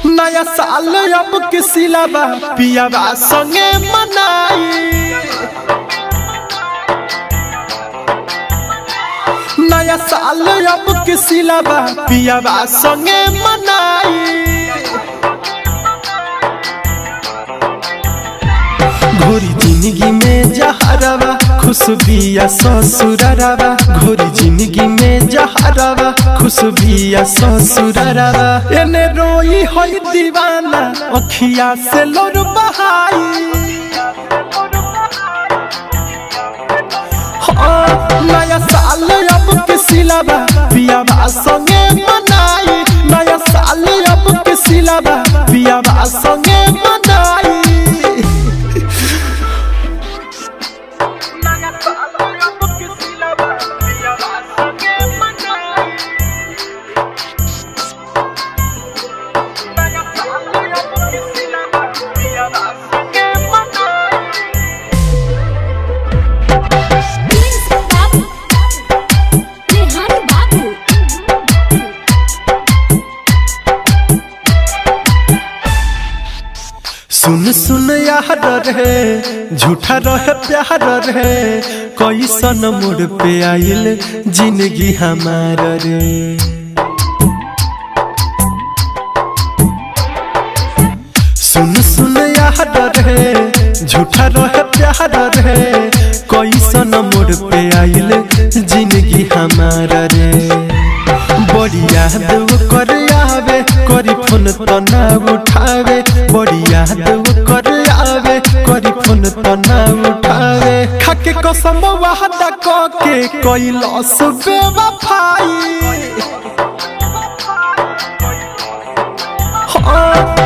नया साल अब किसी लाबा पियाबा संगे मनाई। नया साल अब किसी लाबा पियाबा संगे मनाई। घोरी जिंदगी में जहरवा खुशबिया ससुरवा। घोरी जिंदगी में जहरवा खुशबिया ससुरवा। एने रोई होई दीवाना अखिया से लोर बहाई। नया साल अब किसी लाबा पियाबा संगे मनाई। नया साल अब किसी लाबा पियाबा संगे मनाई। सुन सुन यार रे झूठा रहे प्यार रे। कैसन मोड़ पे आइल जिंदगी हमार रे। सुन सुन यार रे झूठा रहे प्यार रे। कैसन मोड़ पे आइल जिंदगी हमार रे। बड़ी याद कर आवे करी फोन तो ना उठावे। बड़ी याद कर आवे करी फोन तो ना उठावे। खाके कसम वादा के कैलस बेवफाई।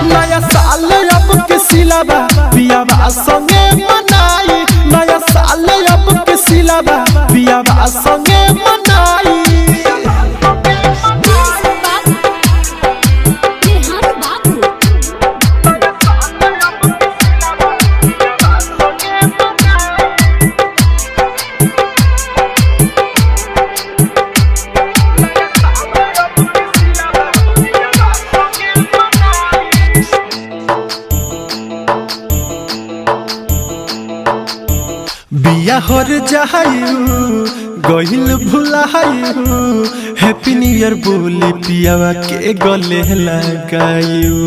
नया साल अब किसी लाबा पियाबा संगे मनाई। नया साल अब किसी लाबा पियाबा संगे मनाई। बिया हर जायू गहिल भुलायू। हैप्पी न्यू ईयर बोली पियावा के गले लगायू।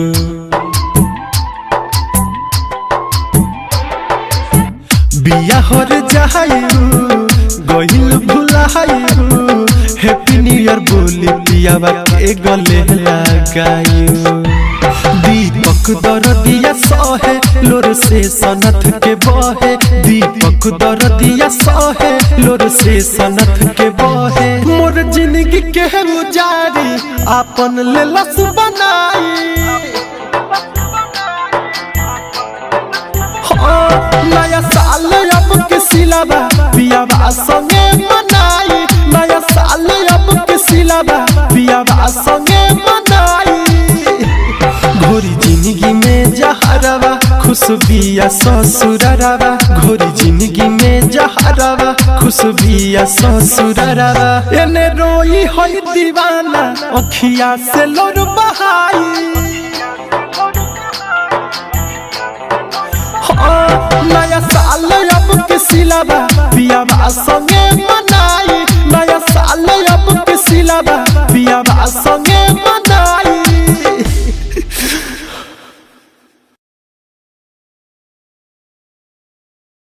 बिया हर जायू गहिल भुलायू। हैप्पी न्यू ईयर बोली पियावा के गले लगायू। दीपक दरदिया सहे लोर से सनथ के बहे। दीपक दरदिया सहे लोर से सनथ के बहे। मोर जिंदगी के उजारी आपन लेलस बनाई। नया साल अब किसी लाबा पियाबा संगे मनाई। नया साल अब किसी लाबा पियाबा संगे मनाई। घोरी जिंदगी में जहरवा खुशबिया ससुरवा। घोरी जिंदगी में जहरवा खुशबिया ससुरवा। एने रोई होई दीवाना अखिया से लोर बहाई। नया साल अब किसी लाबा पियाबा संगे मनाई। नया साल अब किसी लाबा पियाबा संगे